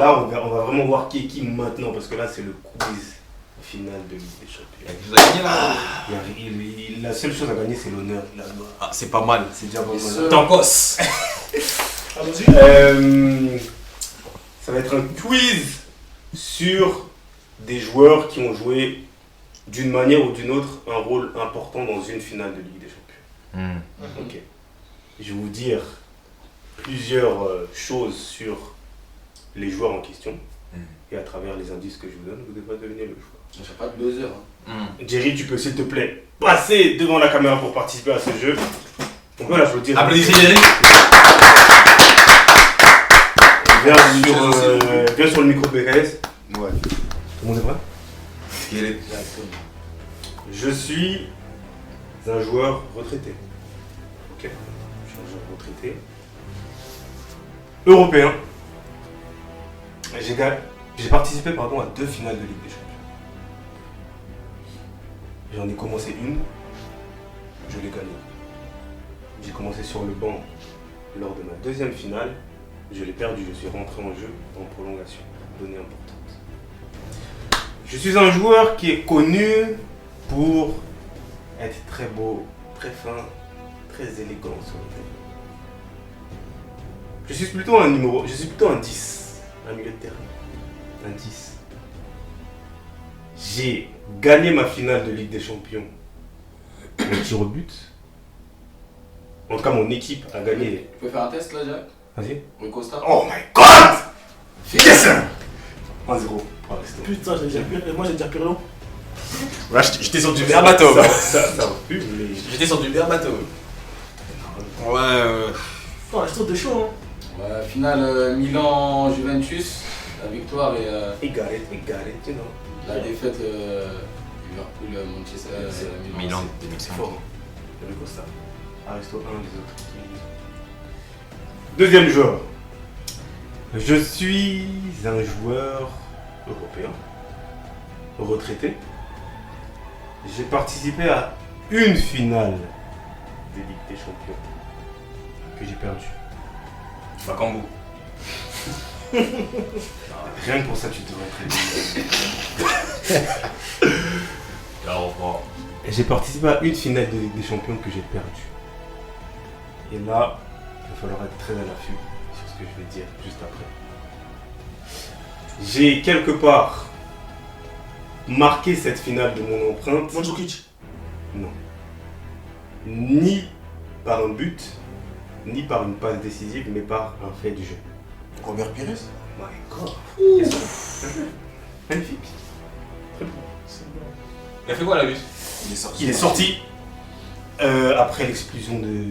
Là, on va vraiment voir qui est qui maintenant, parce que là, c'est le quiz final de Ligue des Champions. Il y a quelque chose à gagner là. La seule chose à gagner, c'est l'honneur. Ah, c'est pas mal. C'est déjà pas mal. Tankos. Ça va être un quiz sur des joueurs qui ont joué d'une manière ou d'une autre un rôle important dans une finale de Ligue des Champions. Ok. Je vais vous dire plusieurs choses sur les joueurs en question. Et à travers les indices que je vous donne, vous devrez deviner le joueur. J'ai pas de buzzer. Jerry, tu peux s'il te plaît passer devant la caméra pour participer à ce jeu. On peut l'applaudir. Applaudissez Jerry. Viens sur le micro de BKS. Ouais. Tout le monde est prêt? Je suis un joueur retraité. Ok. Je suis un joueur retraité. Européen. J'ai participé à 2 finales de Ligue des Champions. J'en ai commencé une, je l'ai gagnée. J'ai commencé sur le banc lors de ma 2e finale, je l'ai perdue, je suis rentré en jeu en prolongation. Donnée importante. Je suis un joueur qui est connu pour être très beau, très fin, très élégant sur le terrain. Je suis plutôt un 10, un milieu de terrain. Un 10. J'ai gagné ma finale de Ligue des Champions au tir au but. En tout cas, mon équipe a gagné. Tu peux faire un test là, Jack? Vas-y. Rui Costa. Oh my god! Yes! 1-0 pour Aristo. Putain, moi j'ai déjà Pirlo. Là, j'étais sur du verbatim. Ça va plus, mais. J'étais sur du verbatim. Ouais. Non, Aristo de chaud, hein. Ouais, finale Milan-Juventus. La victoire et Égaré, tu know. la défaite Liverpool-Manchester. Milan C'est 2005. fort. Rui Costa. Aristo, un des autres. Deuxième joueur. Je suis un joueur européen, retraité. J'ai participé à une finale de Ligue des Champions que j'ai perdue. Bakambu. Rien que pour ça, tu devrais être Et j'ai participé à une finale de Ligue des Champions que j'ai perdue. Et là, il va falloir être très à l'affût sur ce que je vais dire juste après. J'ai quelque part marqué cette finale de mon empreinte. Mandzukic. Non. Ni par un but, ni par une passe décisive, mais par un fait du jeu. Robert Pires. My God. Yes, magnifique. Très bon. Il a fait quoi la but? Il est sorti après l'explosion de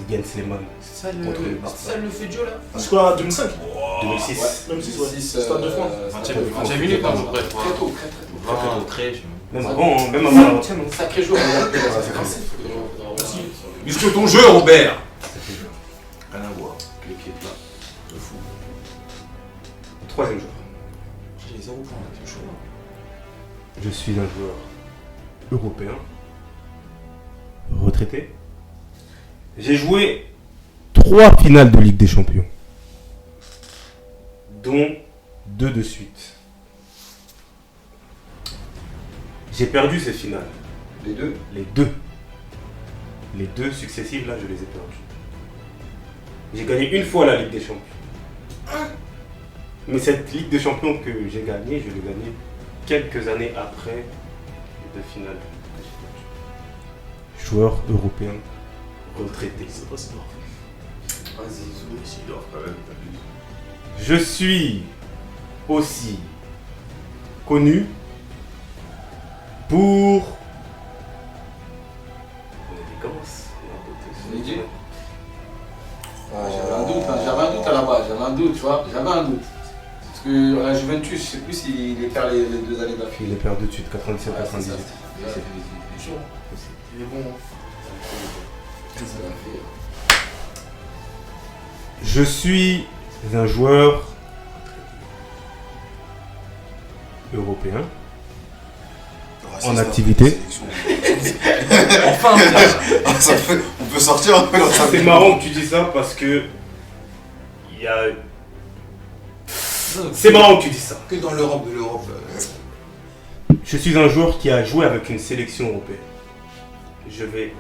Jens Lehmann. C'est ça Contre le Barça. le fait de jeu là? C'est quoi, 2005? 2006. 2006, ouais. 2006, Stade de France. 20e minute, à peu près. Très tôt. Même avant la 20e. Sacré joueur. Muscle ton jeu, Robert. Rien à voir. Les pieds plats. De fou. Troisième joueur. J'ai 0 points, c'est chaud. Je suis un joueur européen, retraité. J'ai joué 3 finales de Ligue des Champions, dont 2 de suite. J'ai perdu ces finales. Les deux? Les deux. Les 2 successives, là, je les ai perdues. J'ai gagné une fois la Ligue des Champions. Mais cette Ligue des Champions que j'ai gagnée, je l'ai gagnée quelques années après les 2 finales que j'ai perdues. Joueur européen retraité. C'est pas si grave. Vas-y, Sidor quand même, Je suis aussi connu pour l'élégance et la beauté. Zinedine. J'avais un doute à la base, tu vois, j'avais un doute. Parce que à la Juventus, je sais plus s'il est perd les 2 années d'affilée. Il est perdu de suite, 97-98. Il est bon. Je suis un joueur européen en activité. Enfin, On peut sortir un peu dans sa C'est marrant que tu dis ça parce que il y a C'est marrant que tu dis ça. Que dans l'Europe de l'Europe. Je suis un joueur qui a joué avec une sélection européenne. Je vais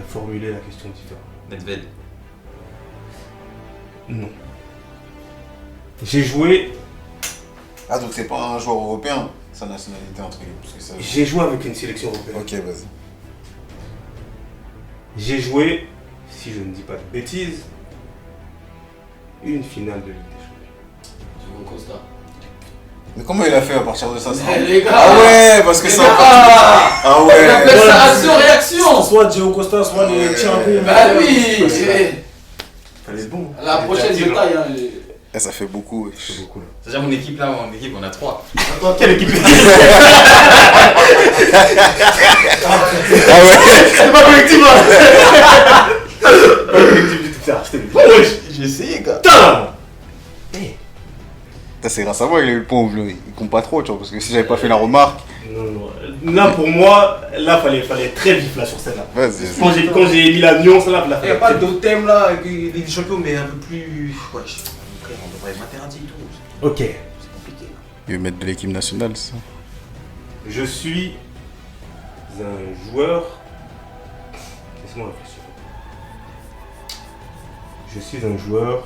formuler la question différemment. Nedved. Non. J'ai joué Ah, donc c'est pas un joueur européen, sa nationalité entre guillemets. Parce que ça... J'ai joué avec une sélection européenne. Ok, vas-y. J'ai joué, si je ne dis pas de bêtises, une finale de Ligue des Champions. Diogo Costa. Mais comment il a fait à partir de ça Les gars. Ah ouais, parce que Les ça. gars. Ah On ouais. appelle ça action-réaction. Soit Diego Costa, soit les tirs un peu. Bah oui. Fallait être bon. La prochaine J'ai détail. Hein. Eh, ça fait beaucoup. Ouais. C'est beaucoup là. C'est-à-dire mon équipe là, on a 3. Attends, Quelle équipe? Ah ouais. C'est pas collectif là. Pas collectif du tout ça. C'était bon, wesh. J'ai essayé, gars. Putain. C'est grâce à moi qu'il a eu le point bleu. Il compte pas trop, tu vois, parce que si j'avais pas fait la remarque. Non, non. Là pour moi, là fallait être très vif là sur celle-là. Vas-y. Quand j'ai mis la nuance là, Il n'y a pas d'autre thème là, avec Ligue des Champions, mais un peu plus. Ouais, frère, on devrait maternité et tout. Ok. C'est compliqué. Il veut mettre de l'équipe nationale, c'est ça. Je suis un joueur. Laisse-moi réfléchir. Je suis un joueur.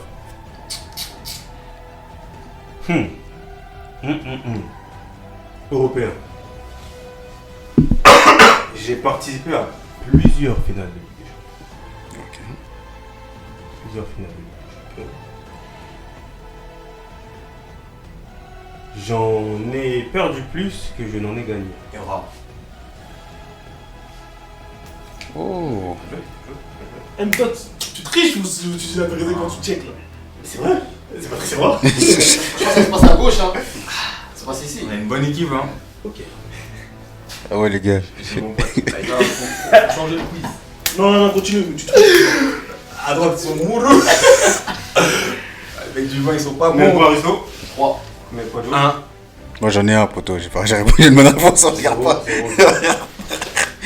Européen. J'ai participé à plusieurs finales de Ligue des Champions. Ok. Plusieurs finales de Ligue des Champions. J'en ai perdu plus que je n'en ai gagné. Eura. Oh. toi, tu triches ou tu dis la vérité quand tu check là? C'est vrai? C'est pas très vrai. Je pense que ça se passe à gauche. Hein. Ça se passe ici. On a une bonne équipe, hein. Ok. Ah ouais, les gars. C'est mon pote. Faut changer de quiz. Non, continue. Tu triches. À droite, ils sont moureux. Avec du vin, ils sont pas Combien de bons. points, Aristo? 3. Combien de points, Joe? 1. Moi j'en ai un, poteau. J'ai répondu une bonne réponse, on regarde pas.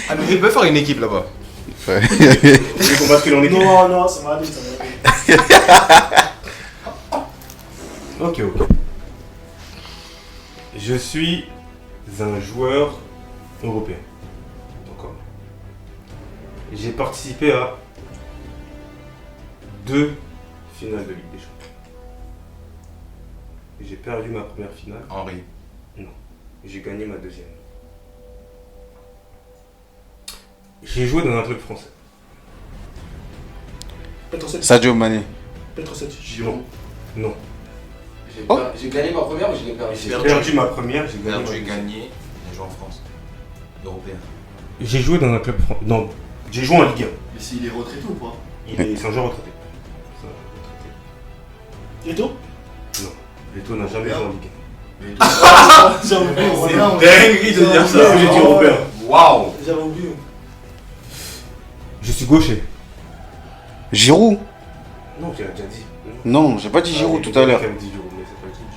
Ah, mais il peut faire une équipe là-bas. Ouais. Vous voulez qu'on bascule en équipe? Non, ça va aller. Ok. Je suis un joueur européen. D'accord. J'ai participé à 2 finales de Ligue des Champions. J'ai perdu ma première finale. Henri. J'ai gagné ma deuxième. J'ai joué dans un club français. Petroset. Sadio Mané. Petroset. Non. Non. J'ai gagné ma première, mais je l'ai perdu. J'ai perdu ma première, j'ai gagné. Merde, ma j'ai deuxième. gagné. J'ai joué en France. Européen. J'ai joué dans un club français. Non, j'ai joué en Ligue 1. Mais s'il est retraité ou pas? C'est un joueur retraité. Et toi? Non. Leto n'a jamais joué en Ligue Mais J'avais oublié. C'est dinguerie de dire ça. 1. J'ai dit européen. Waouh. J'avais oublié. Je suis gaucher. Giroud. Non, tu l'as déjà dit. Non, j'ai pas dit Giroud tout à l'heure. J'ai dit Giroud, mais c'est pas Giroud.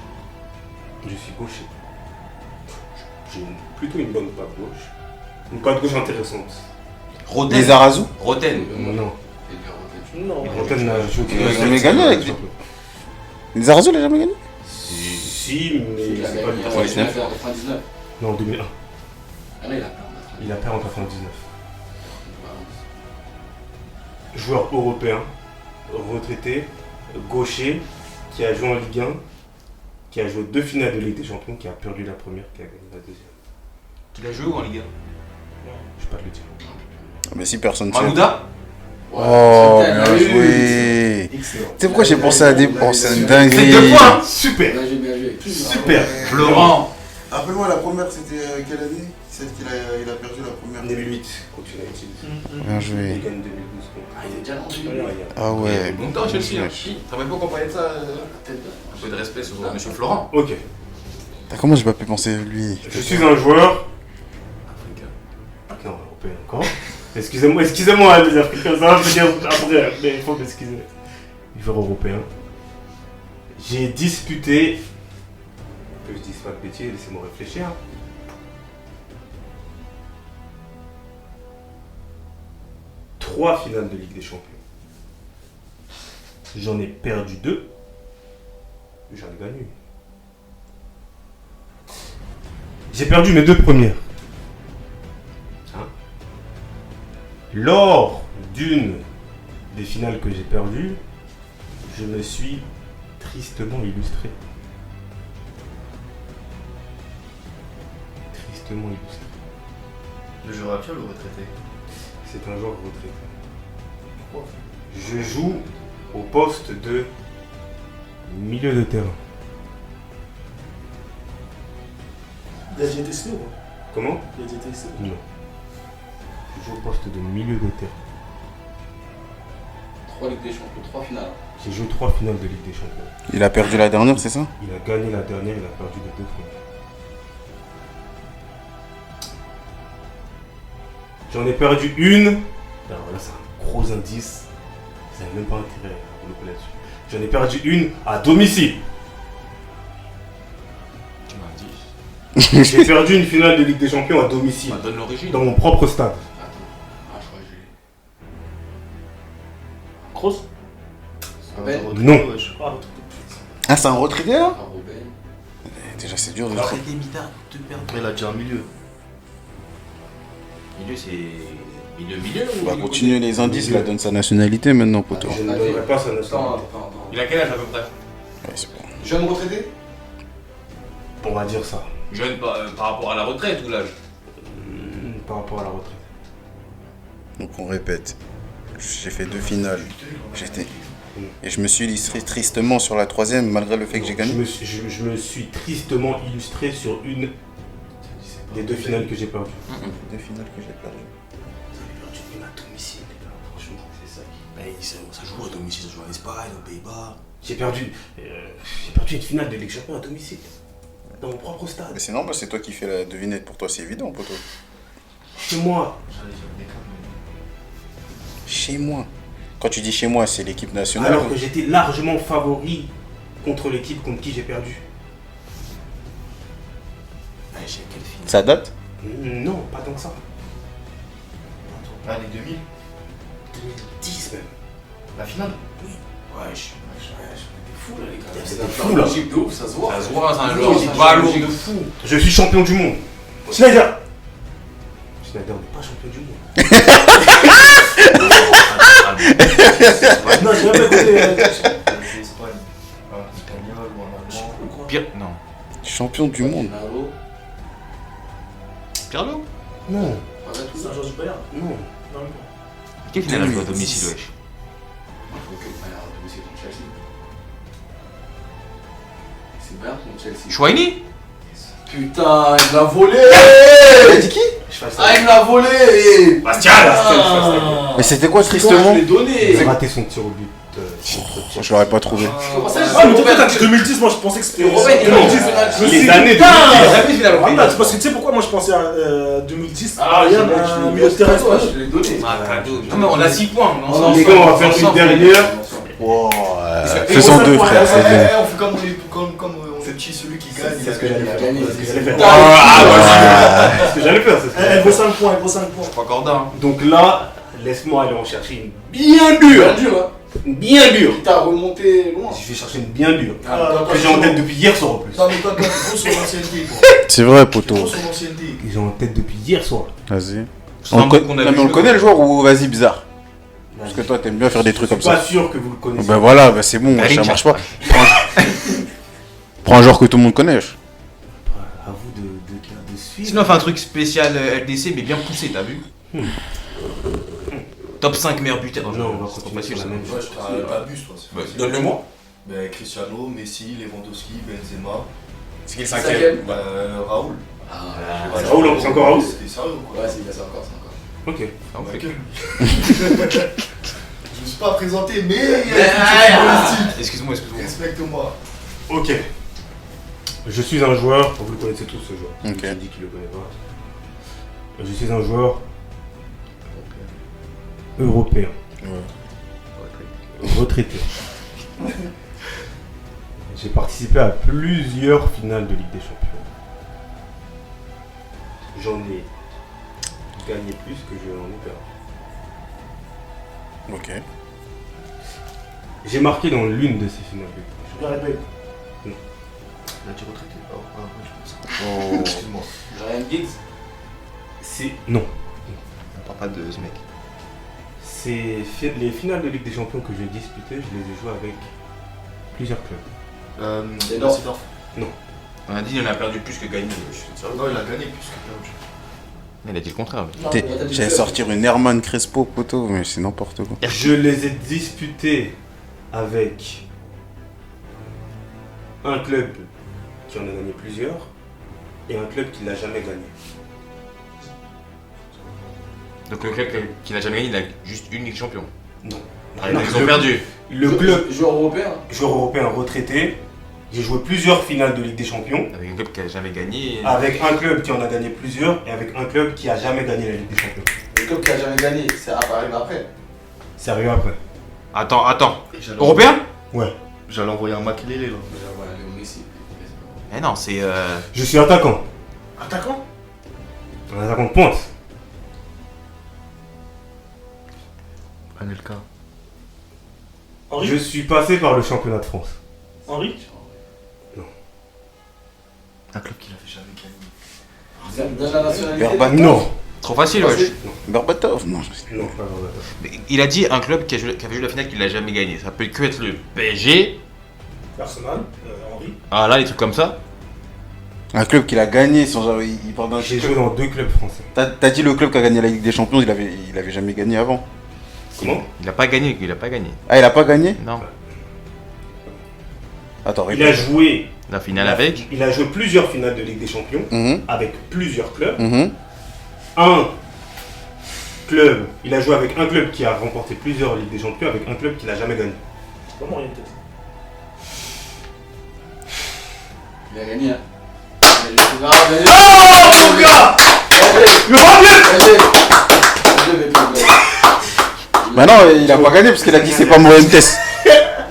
Je suis gaucher. J'ai plutôt une bonne patte gauche. Une patte gauche intéressante. Roten. Les Arazou. Roten. Non. Non. Roten n'a joué Il a jamais gagné avec lui. Les Arazou, il a jamais gagné. Si, mais Il a c'est pas gagné le en cas. 99. Non, en 2001. Ah là, il a perdu. Il a perdu en 99. Joueur européen, retraité, gaucher, qui a joué en Ligue 1, qui a joué 2 finales de Ligue des Champions, qui a perdu la première, qui a gagné la deuxième. Tu l'as joué ou en Ligue 1? Je peux pas te le dire. Mais si personne tient. Manouda. Oh, C'était bien la joué. Excellent. Tu sais pourquoi j'ai pensé à des. Oh, c'est une C'est 2 dinguerie. points. Super. Bien joué. Super. Florent. Rappelle-moi, la première, c'était quelle année? Celle qu'il a perdu la première. 2008 contre United. Bien Il joué. gagne 2012 Ah, il est déjà lancé. Ah ouais. Longtemps Chelsea. Hein. Wesh. T'as même pas comparé de ça. Un peu de respect sur Monsieur Florent. Ok. Comment j'ai pas pu penser à lui? Je suis un joueur. Africain. Non, européen encore. Excusez-moi les Africains, ça va venir après, mais il faut m'excuser. Joueur européen. J'ai disputé. Que je dise pas de bêtises, laissez-moi réfléchir. Trois finales de Ligue des Champions. J'en ai perdu 2. J'en ai gagné. J'ai perdu mes 2 premières. Hein? Lors d'une des finales que j'ai perdues, je me suis tristement illustré. Tristement illustré. Le joueur actuel ou retraité? C'est un joueur retraité. Pourquoi? Je joue au poste de milieu de terrain. Il a déjà testé ou pas? Comment? Il a déjà testé. Non. Je joue au poste de milieu de terrain. 3 Ligues des Champions, 3 finales. J'ai joué 3 finales de Ligue des Champions. Il a perdu la dernière, c'est ça? Il a gagné la dernière, il a perdu les 2 premières. J'en ai perdu une. Alors là, c'est un gros indice. Vous n'avez même pas intérêt à vous le là-dessus. J'en ai perdu une à domicile. Tu m'as dit. J'ai perdu une finale de Ligue des Champions à domicile. Donne l'origine. Dans mon propre stade. Attends. Ah, je crois que j'ai. Grosse? Ben. Non. Ah, Ah, c'est un retraité là? Ah, Robin. Déjà, c'est dur de Alors, trouver. c'était mitard, te perdre. Il a déjà un milieu. Milieu, c'est. Milieu ou On va continuer les indices, là, donne sa nationalité maintenant, poteau. Je ne donnerai pas sa Attends, nationalité. attends. Il a quel âge à peu près? Ouais, c'est bon. Jeune retraité? On va dire ça. Jeune par rapport à la retraite ou l'âge? Par rapport à la retraite. Donc on répète. J'ai fait 2 finales. Et je me suis illustré tristement sur la 3ème, malgré le fait que j'ai gagné. Je me suis tristement illustré sur une des 2 finales que j'ai perdues. 2 finales que j'ai perdues. Vous avez perdu une à domicile, les gars. Franchement, c'est ça. Ça joue à domicile, ça joue en Espagne, aux Pays-Bas. J'ai perdu une finale de Ligue des Champions à domicile. Dans mon propre stade. Mais c'est normal, c'est toi qui fais la devinette. Pour toi, c'est évident, poteau. Chez moi. Chez moi. Quand tu dis chez moi, c'est l'équipe nationale. Alors que j'étais largement favori contre l'équipe contre qui j'ai perdu. J'ai quelle finale? Ça date? Non, pas tant que ça. L'année 2000? 2010 même. La finale? Wesh. C'était fou là les gars. C'est C'était un fou là. logique de ouf, ça se voit. Ça se voit, c'est un Non, joueur c'est ballon logique de de fou. Je suis champion du monde. Schneider. Schneider n'est pas champion du monde. Non, j'ai jamais écouté. Pire. Non. Champion du monde. Ronaldo. Pirlo? Non. C'est un joueur du Bayern. Non. Non, non. Quelle finale a joué à domicile, wesh? Moi, je veux que le Bayern a domicile contre Chelsea. C'est Bayern contre Chelsea. Chouaini? Putain, il me l'a volé! T'as dit qui? Ah, il me l'a volé! Bastial. Mais c'était quoi Je tristement? l'ai donné! Il a raté son tir au but. Je l'aurais pas trouvé. Comment ça, Ah, mais toi, t'as dit 2010, moi je pensais que c'était. Robin, il a Non. dit finale. Les années Putain, 2010. jamais finale Ah, européenne. c'est parce que tu sais pourquoi moi je pensais à 2010 Ah, Bayern, je un l'ai milieu de terrain espagnol. je l'ai donné. Ah, cadeau. Non, mais on a 6 points. Non, Non, Les gars, on va faire une dernière. Wow, Et faisons on 2, s'en frère. fout, C'est bien. On fait comme on tue celui qui gagne. C'est ce que j'allais faire. C'est ce que j'allais faire. Ah, C'est ce que j'allais faire. Elle vaut 5 points, elle vaut 5 points. Pas corda. Donc là, laisse-moi aller en chercher une bien dure. Bien dur, hein. Une bien dure. Il t'a remonté loin. Je vais chercher une bien dure. Ah, Que j'ai en tête depuis hier soir en plus. Non, mais toi, t'es trop sur l'ancienneté, quoi. C'est vrai, T'es poteau. trop sur l'ancienneté. Que j'ai en tête depuis hier soir. Vas-y. C'est un mot qu'on a Non, vu mais on le jouer. connaît le joueur ou vas-y bizarre? Parce que toi, t'aimes bien faire des trucs Je comme suis pas ça. sûr que vous le connaissez. Bah voilà, bah c'est bon, ça Richard. marche pas. Prends un joueur que tout le monde connaît. À vous de suivre. Sinon, on fait un truc spécial LDC, mais bien poussé, t'as vu? Top 5 meilleurs buteurs. Non, on va c'est continuer facile sur ça. la même chose. T'abuses, toi. c'est Ouais, facile. donne-le-moi. Ben, Cristiano, Messi, Lewandowski, Benzema. C'est qui le cinquième? Raoul. Ah, C'est Raoul, c'est encore Raoul. C'était sérieux, quoi. ouais, c'est encore, c'est encore. Ok. Ah, on fait que. Je me suis pas présenté, mais il y a Excuse-moi. Respecte-moi. Ok. Je suis un joueur. Vous le connaissez tous ce joueur. Ok. J'ai dit qu'il le connaît pas. Je suis un joueur européen. Retraité. J'ai participé à plusieurs finales de Ligue des Champions. J'en ai gagné plus que je n'en ai perdu. Ok. J'ai marqué dans l'une de ces finales de Ligue des Champions. Je répète. Il a été retraité. Oh, je pense. Oh. Excuse-moi. Ryan Giggs. C'est. Non. On parle pas de ce mec. Les finales de Ligue des Champions que j'ai disputées, je les ai jouées avec plusieurs clubs. Et Non, non. c'est parfait. On a dit qu'il en a perdu plus que gagné. Je suis sûr. Non, il a gagné plus que perdu. Il a dit le contraire. lui. Non, T'es- il a dit J'allais club. sortir une Herman Crespo, poteau, mais c'est n'importe quoi. Je les ai disputés avec un club qui en a gagné plusieurs et un club qui l'a jamais gagné. Donc le club qui n'a jamais gagné, il a juste une Ligue des Champions. Non. Ah, Non, ils ont perdu. Le club Joueur européen. joueur européen retraité, j'ai joué plusieurs finales de Ligue des Champions Avec un club qui n'a jamais gagné. avec un club qui en a gagné plusieurs et avec un club qui a jamais gagné la Ligue des Champions. Le club qui a jamais gagné, c'est arrivé après. C'est arrivé après. Attends. J'allais Européen Ouais. J'allais envoyer un Makelele là. Déjà, voilà, Léo Messi. Eh non, c'est. Je suis attaquant. Attaquant Un attaquant de pointe. Anelka. Henri Je suis passé par le championnat de France. Henri Un club qui l'avait jamais gagné. Donne la nationalité. Berbatov. Non. Trop facile, wesh. Berbatov, non. Non, pas vraiment. Mais il a dit un club qui avait joué la finale qu'il n'a jamais gagné. Ça peut que être le PSG. Arsenal, Henri. Ah là, les trucs comme ça. Un club qu'il a gagné sans jamais. Il part d'un J'ai club. joué dans 2 clubs français. T'as dit le club qui a gagné la Ligue des Champions, il avait jamais gagné avant. Comment? Il n'a pas gagné, il a pas gagné. Ah, il a pas gagné? Non. Attends, Il a répète. joué. La finale avec. Il a joué plusieurs finales de Ligue des Champions Mhm, avec plusieurs clubs. mhm. Un club, il a joué avec un club qui a remporté plusieurs Ligues des Champions avec un club qui n'a jamais gagné. C'est pas Morientes. Il a gagné. Hein. Il a gagné. Oh mon gars! Le Rambien! Bah non, il a pas gagné parce qu'il a dit c'est pas Morientes.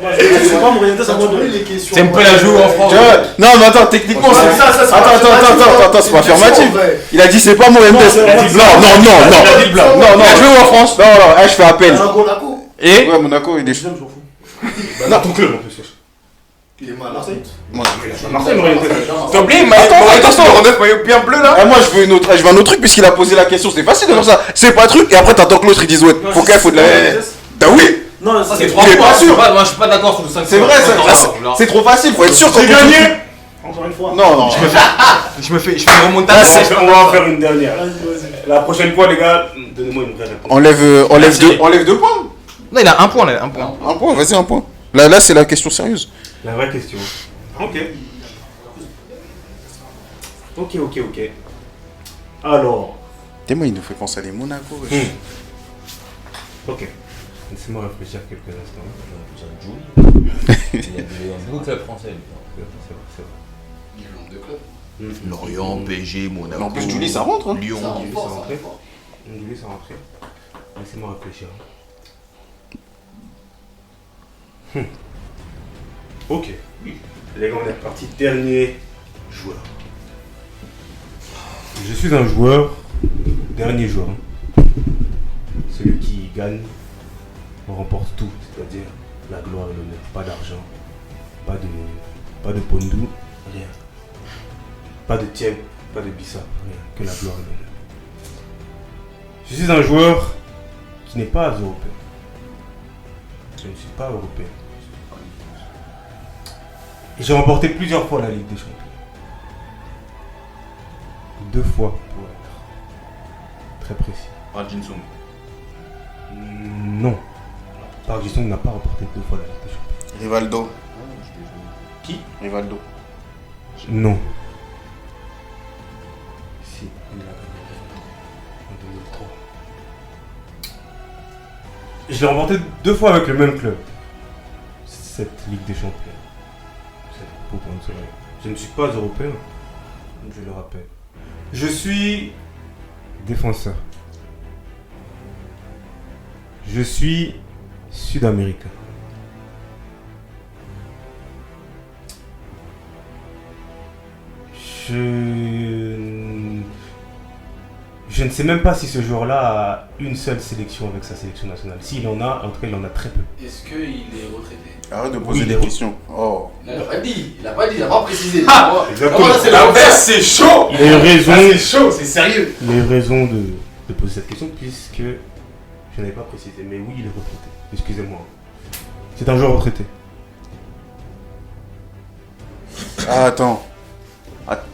Moi, c'est pas Morientes, c'est moi de. les questions. C'est un peu la joue en France. Tu vois. Non, mais attends, techniquement, c'est. Ça, c'est Attends, c'est pas affirmatif. Il a dit c'est pas Morientes. Non, c'est pas- Non. Il a dit blanc. Non, Il a joué en France. Non, je fais appel. Un Monaco. Et Ouais, Monaco, il est. Je m'en fous. Bah, dans ton club en plus. Il est mal. Marseille. Marseille, Morientes. t'as oublié, Attends, on a maillot bien bleu là. Ah, moi je veux un autre truc puisqu'il a posé la question, c'est facile de faire ça. C'est pas un truc et après t'attends que l'autre il dise ouais, faut de la. Bah oui, Non, Ça, c'est c'est 3 il est points. pas sûr. Moi, je suis pas d'accord sur le 5. c'est vrai, c'est trop facile, faut être sûr qu'on J'ai gagné! encore une fois. Non. Je me fais une remontada. On va en faire une dernière. Vas-y, vas-y. La prochaine fois, les gars, donnez-moi une vraie réponse. Enlève deux points. Non, il a un point là, un point. Un point, vas-y, un point. Là c'est la question sérieuse. La vraie question. Ok. Ok. Alors, Dis-moi, il nous fait penser à des Monaco. Hmm. Ok. Laissez-moi réfléchir quelques instants. Il y a beaucoup de clubs français. C'est vrai. Il est de club. Lorient, PSG, Monaco. En plus, Julie, ça rentre. Hein. Lyon. Ça Julie, rentre ça fort, rentré. ça rentre fort. Julie, ça rentré. Laissez-moi réfléchir. Ok. Les gars, on est reparti. Dernier joueur. Je suis un joueur. Dernier joueur. Hein. Celui qui gagne, on remporte tout. C'est-à-dire la gloire et l'honneur. Pas d'argent. Pas de pondou. Rien. Pas de tieb. Pas de bissa. Rien. Que la gloire et l'honneur. Je suis un joueur qui n'est pas européen. Je ne suis pas européen. Et j'ai remporté plusieurs fois la Ligue des Champions. 2 fois pour être très précis. Jinsung. Non. Park Ji-sung n'a pas remporté 2 fois la Ligue des Champions. Rivaldo. Qui? Rivaldo. Non. Si, il l'a gagné en 2003. Je l'ai remporté 2 fois avec le même club. Cette Ligue des Champions. Cette Coupe en soleil. Je ne suis pas européen, je le rappelle. Je suis défenseur. Je suis sud-américain. Je Je ne sais même pas si ce joueur-là a une seule sélection avec sa sélection nationale. S'il en a, en tout cas, il en a très peu. Est-ce qu'il est retraité? Arrête de poser Oui, des il est- questions. Oh. Il n'a pas dit, il n'a pas précisé. Exactement. Là, c'est l'inverse. c'est chaud. Il a eu raison, C'est chaud, c'est sérieux. il a eu raison de poser cette question puisque je n'avais pas précisé. Mais oui, il est retraité. Excusez-moi. C'est un joueur retraité. Ah, attends.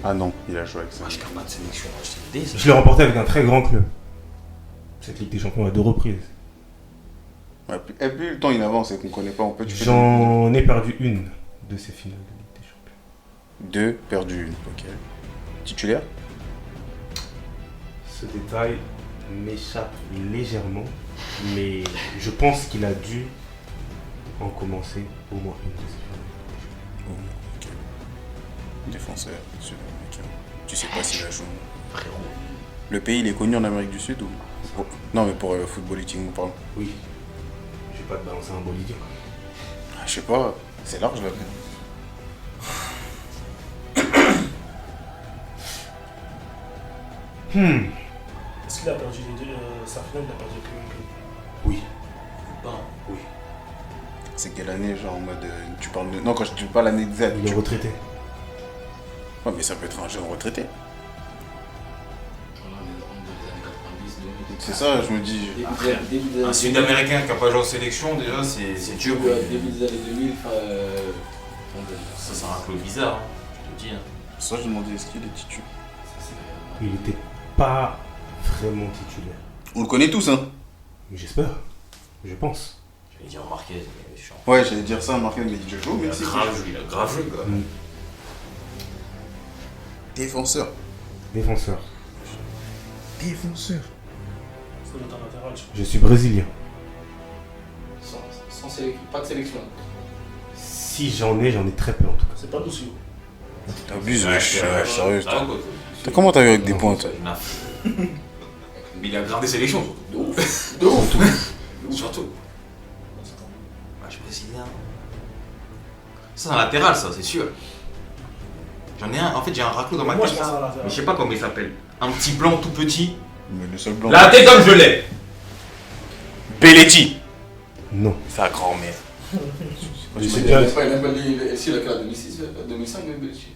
Ah non, il a joué avec ça. Moi, je garde pas de sélection. Je dis, Je l'ai remporté avec un très grand club. Cette Ligue des Champions à 2 reprises. Ouais, et plus le temps il avance et qu'on connaît pas, on peut. Tu fais J'en ai perdu une de ces finales de Ligue des Champions. 2, perdu une. Ok. Titulaire? Ce détail m'échappe légèrement, mais je pense qu'il a dû en commencer au moins une de ces finales. Oh, ok. Défenseur, sud-américain. Tu sais pas s'il a joué. frérot. Le pays il est connu en Amérique du Sud ou oh, non, mais pour footballisting, on parle. Oui, je vais pas te balancer un bolidien. Ah, je sais pas, c'est large là. Est-ce qu'il a perdu les deux sa finale, il a perdu que Oui, Non. C'est quelle année, genre en mode. Tu parles de. Non, quand je dis pas l'année exacte. il est retraité. Ouais, mais ça peut être un jeune retraité. Voilà, on est dans les années 90, 2000. C'est ça, je me dis. Début des Un années Sud-Américain qui n'a pas joué en sélection, déjà, c'est dur. Début des années 2000, Ça, c'est un club bizarre, hein, je te dis. Hein. C'est ça, je demandais est-ce qu'il est titulaire. Il était pas vraiment titulaire. On le connaît tous, hein. Mais j'espère. Je pense. J'allais dire Marquez, mais chiant. Ouais, j'allais dire ça, Marquez m'a dit je joue, mais Il a c'est grave joué, il a grave joué, quoi. défenseur. Défenseur. Défenseur. Ça doit être un latéral, je crois. Je suis brésilien. sans sélection, pas de sélection. Si j'en ai très peu en tout cas. C'est pas Lucio. T'abuses, wesh, sérieux. Ah, quoi. Comment t'as eu avec des points, toi? Naf. Mais il a grave des sélections, De ouf. De ouf. surtout. Ah, je suis brésilien. Ça, c'est un latéral, ça, c'est sûr. J'en ai un, en fait, j'ai un raclo dans ma Moi, tête. je pense à un Mais latéral. je sais pas comment il s'appelle. Un petit blanc tout petit. Mais le seul blanc. La tête comme je l'ai. Belletti. Non. Sa grand-mère. Mais c'est Il bien. a pas dit LC, il a fait 2006, 2005, même Belgique.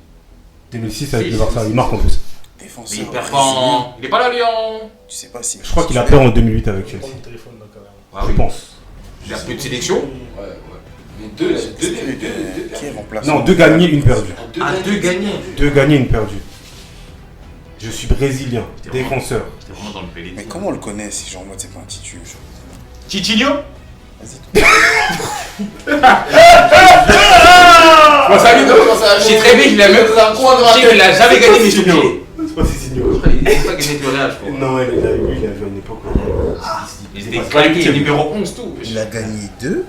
2006 avec Si, le si, Barça, si, il marque si. en plus. Mais Défenseur. il perd pas brésilien. en... Il est pas là, Lyon. Tu sais pas si. Je crois qu'il a peur en 2008 avec Je Chelsea. prends mon téléphone là quand même. Ah Je oui. pense. Il a peu de sélection. Ouais, ouais. Mais deux, là, deux. Qui est remplaçant? Non, 2 gagnés, 1 perdue. Ah, 2 gagnés. 2 gagnés, 1 perdue. Je suis brésilien, défenseur. J'étais vraiment dans le Belletti. Mais comment on le connaît si genre en mode c'est pas un titu? Titinho. Vas-y. Moi, ça lui donne quand ça. J'ai très bien, il a même. dans un coin de Je ma sais tête. qu'il a jamais gagné, mais je Titinho. oublié. C'est pas Cicinho. Il est pas gagné du Real, je crois. Non, lui, il a joué à une époque. Il était qualifié numéro 11, tout. Il a gagné 2,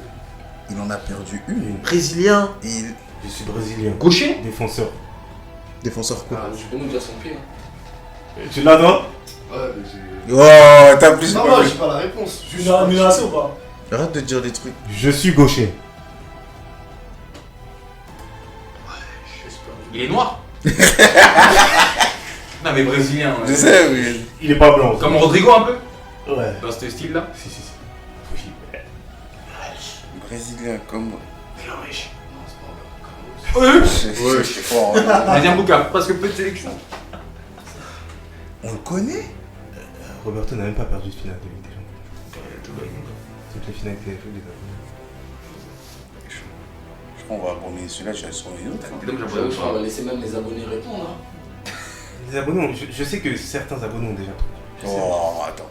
il en a perdu une. Brésilien. Et il. Je suis brésilien. Gaucher. Défenseur. Défenseur quoi? Ah, tu peux nous dire son pied. Hein. Tu l'as, non? Ouais, mais j'ai. Oh, t'as plus. Non, moi, j'ai pas la réponse. Tu l'as menacé ou pas? Arrête de dire des trucs. Je suis gaucher. Il est noir. Non, mais brésilien. Je sais, mais. Il est pas blanc. Comme Rodrigo un peu. Ouais. Dans ce style-là. Si, si, si. Oui. Brésilien comme. Non, c'est pas vrai. Ouais, c'est fort. Hein. Deuxième bouquin, presque peu de sélection. On le connaît? Roberto n'a même pas perdu de finale de Ligue des Champions. Toutes les finales qu'il a fait, il les a gagnées. Je crois qu'on va abandonner celui-là, je vais sur les autres. C'est comme Je j'avais crois qu'on va laisser même les abonnés répondre. Hein. Les abonnés, je sais que certains abonnés ont déjà trouvé. Oh, attends.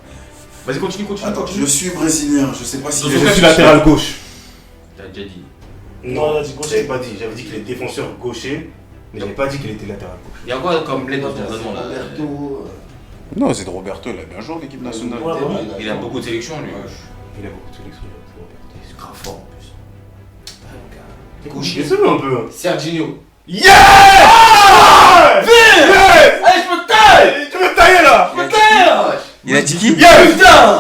Vas-y, continue. Attends, je suis brésilien, je sais pas si. Donc, Je suis latéral gauche. T'as déjà dit. Non, il a dit gaucher. J'avais pas dit. J'avais dit qu'il est défenseur gaucher, mais j'avais pas dit qu'il était latéral gauche. Il y a quoi comme bled dans ton raisonnement là? Roberto. Non, c'est de Roberto, il a bien joué en équipe nationale. Ouais, ouais. Il a beaucoup de sélections, lui. Il a beaucoup de sélections. C'est grave fort en plus. Gaucher. Laissez-le un peu. Hein. Serginho. Yeah! Ah! Vite! Allez, je me taille. Tu veux tailler là? Je me taille. Il a dit qui? Yeah! Putain.